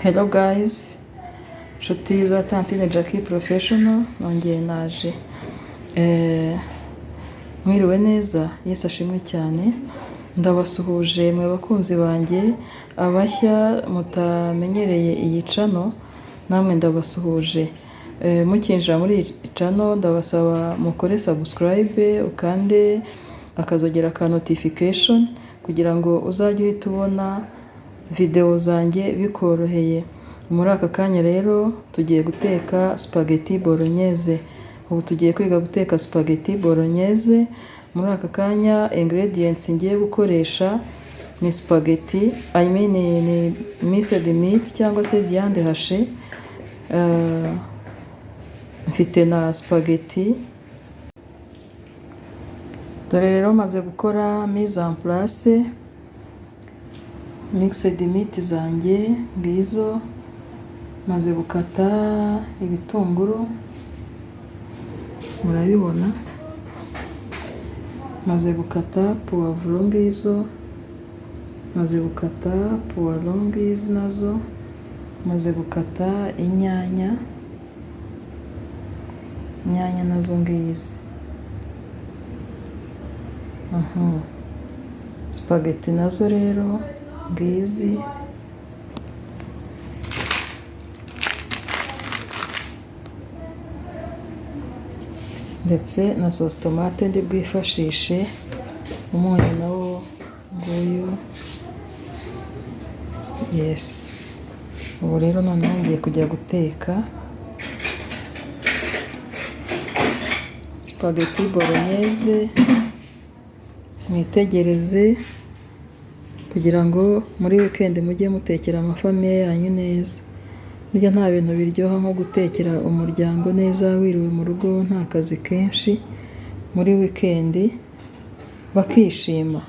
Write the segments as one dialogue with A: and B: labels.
A: Hello guys, nshuti za Tantine Jackie Professional, nongeye naje. Mwiriwe neza, Yesu ashimwe cyane. Ndabasuhuje mwe bakunzi banjye, abashya mutamenyereye iyi channel, namwe ndabasuhuje. Mukinjira muri iyi channel ndabasaba mukore subscribe, ukande akazogera ka notification kugira ngo uzajye uhita ubona video zanjye bikoroheye. Muri aka kanya rero tugiye guteka spaghetti bolognese. Ubu tugiye kwiga guteka spaghetti bolognese. Muri aka kanya ingredients ngiye gukoresha ni spaghetti, ni minced meat cyangwa se viande hachée. Mfite na spaghetti. Dore rero maze gukora mise en place mixed meat zanjye ngizo. Maze gukata ibitunguru, murabibona. Maze gukata poivron ngizo. Maze gukata poivron ngizi nazo. Maze gukata inyanya nazo ngizi. Spaghetti nazo rero ngizi. Ndetse na sauce tomate ndi bwifashishe, umunyu nawo nguyu. Yes. Ubu rero noneho ngiye kujya guteka spaghetti bolognese. Mwitegereze kugira ngo muri weekend mujye mutekera amafamiye yanyu neza. Burya nta bintu biryoha nko gutekera umuryango neza wiriwe mu rugo nta kazi kenshi, muri weekend bakishima.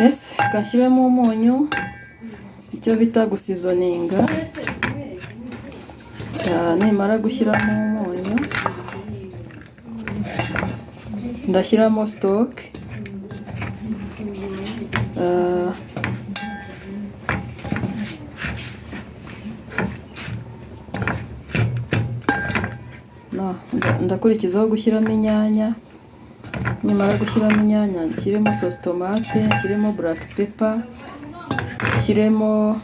A: Yes, gashyiremo umunyu, icyo bita gusizoninga. Nimara gushyiramo umunyu, ndashyiramo stock. Ndakurikizaho gushyiramo inyanya. Nimara gushyiramo inyanya, nshyiremo sauce tomate, nshyiremo black pepper, nshyiremo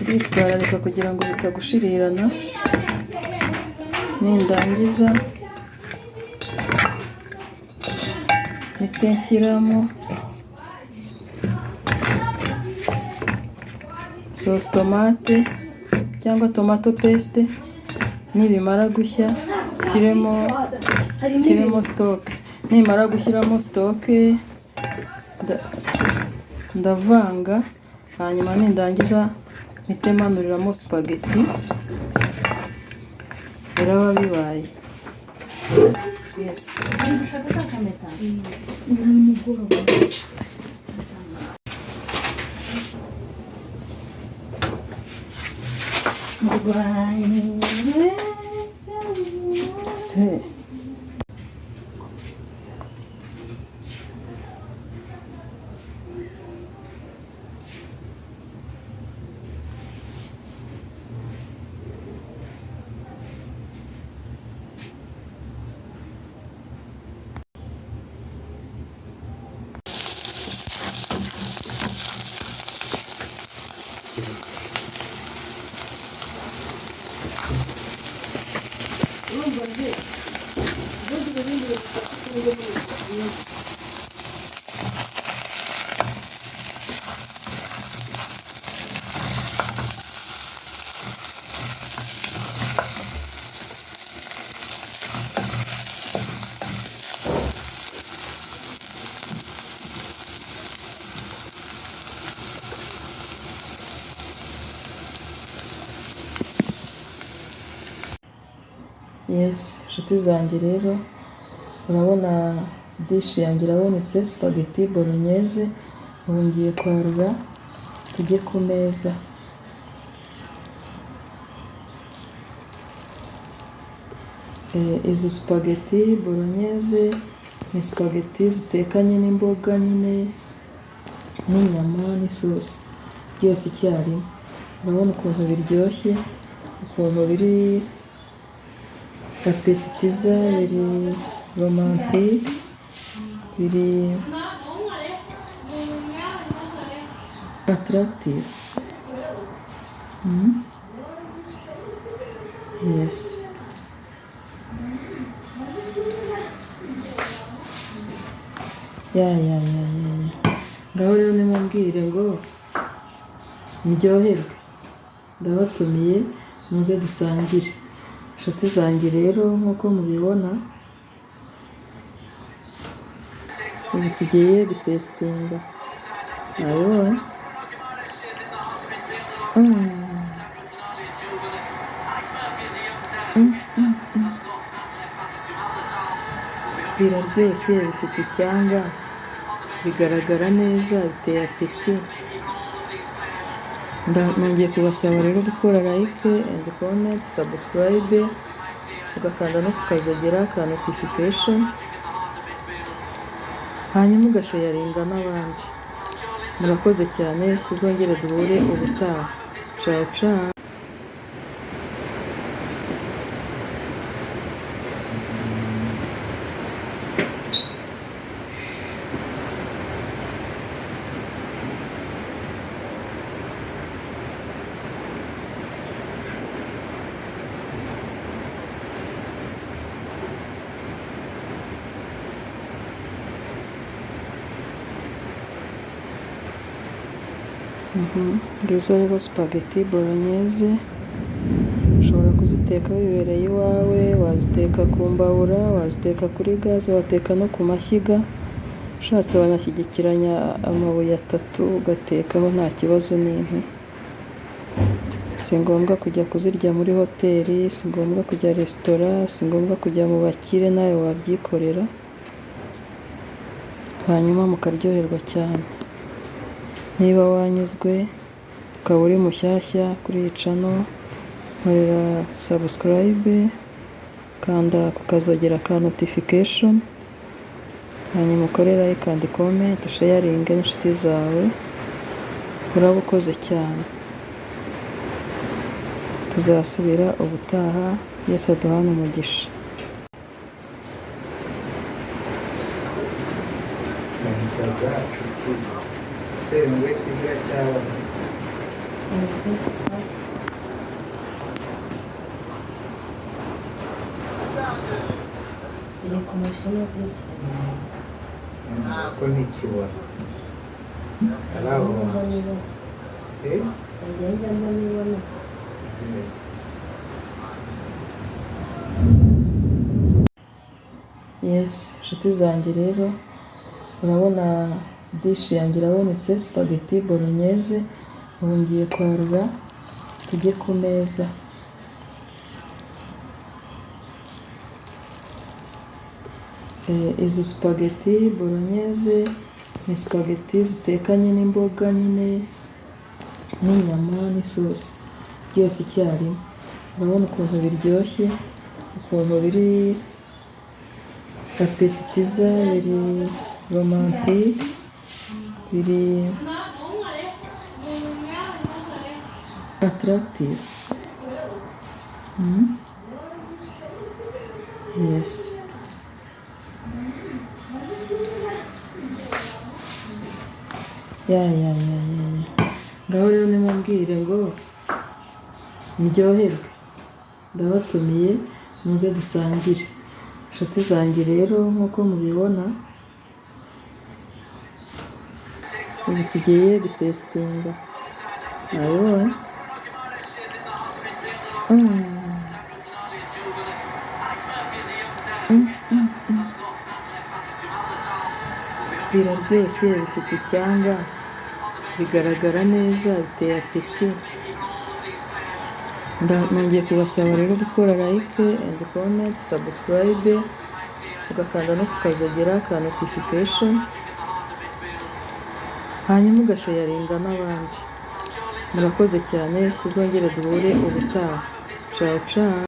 A: nditwararika kugira ngo bitagushirirana. Nindangiza nshyiramo sauce tomate cyangwa tomato paste. Nibimara gushya nshyiremo stock. Nimara gushyiramo stock ndavanga, hanyuma nindangiza mpite manuriramo spaghetti. Biraba bibaye. Yes.
B: ushaka ka kameta nimugoroba
A: Se. Yes, inshuti zanjye rero urabona dishi yanjye irabonetse, spaghetti bolognese. Ubu ngiye kwarura tujye ku meza. Izo spaghetti bolognese ni spaghetti zitekanye n'imboga nyine n'inyama n'isosi byose icyarimwe. Urabona ukuntu biryoshye, ukuntu biri apetitiza, biri romantique, biri attractive. Yes. Ya. Ngaho rero nimubwire ngo ndyoherwe, ndabatumiye muze dusangire. Inshuti zanjye rero nk'uko mubibona, ubu tugiye gutesitinga. Nabibona biraryoshye, bifite icyanga, bigaragara neza, biteye apeti. Nongeye kubasaba rero gukora like and comment, subscribe, ugakanda no kukazogera ka notification, hanyuma ugasharinga n'abandi. Murakoze cyane, tuzongere duhure ubutaha. Ciao ciao. Ngizo rero spaghetti bolognese. Ushobora kuziteka wibereye iwawe, waziteka ku mbabura, waziteka kuri gaze, wateka no ku mashyiga. Ushatse wanashyigikiranya amabuye 3 ugatekaho nta kibazo n'inkwi. Si ngombwa kujya kuzirya muri hoteli, si ngombwa kujya resitora, si ngombwa kujya mu bakire, nawe wabyikorera hanyuma mukaryoherwa cyane. Niba wanyuzwe ukaba uri mushyashya kuri iyi channel, nkorera subscribe, kanda kukazogera ka notification, hanyuma ukore like and comment, sharing n'inshuti zawe. Uraba ukoze cyane. Tuzasubira ubutaha. Yesu aduhane umugisha. Yes, inshuti zanjye rero urabona dishi yanjye irabonetse, spaghetti bolognese. Ubu ngiye kwarura tujye ku meza. Izo spaghetti bolognese ni spaghetti zitekanye n'imboga nyine n'inyama n'isosi byose icyarimwe. Urabona ukuntu biryoshye, ukuntu biri apetitiza, biri romantike, biri attractive. Yes. Ngaho rero nimubwire ngo ndyoherwe, ndabatumiye muze dusangire. Inshuti zanjye rero nk'uko mubibona, ubu tugiye gutesitinga. Nabibonye. Biraryoshye, bifite icyanga, bigaragara neza, biteye apeti. Nongeye kubasaba rero gukora like and comment, subscribe, ugakanda no kukazogera ka notification, hanyuma ugasharinga n'abandi. Murakoze cyane, tuzongere duhure ubutaha. Ciao ciao.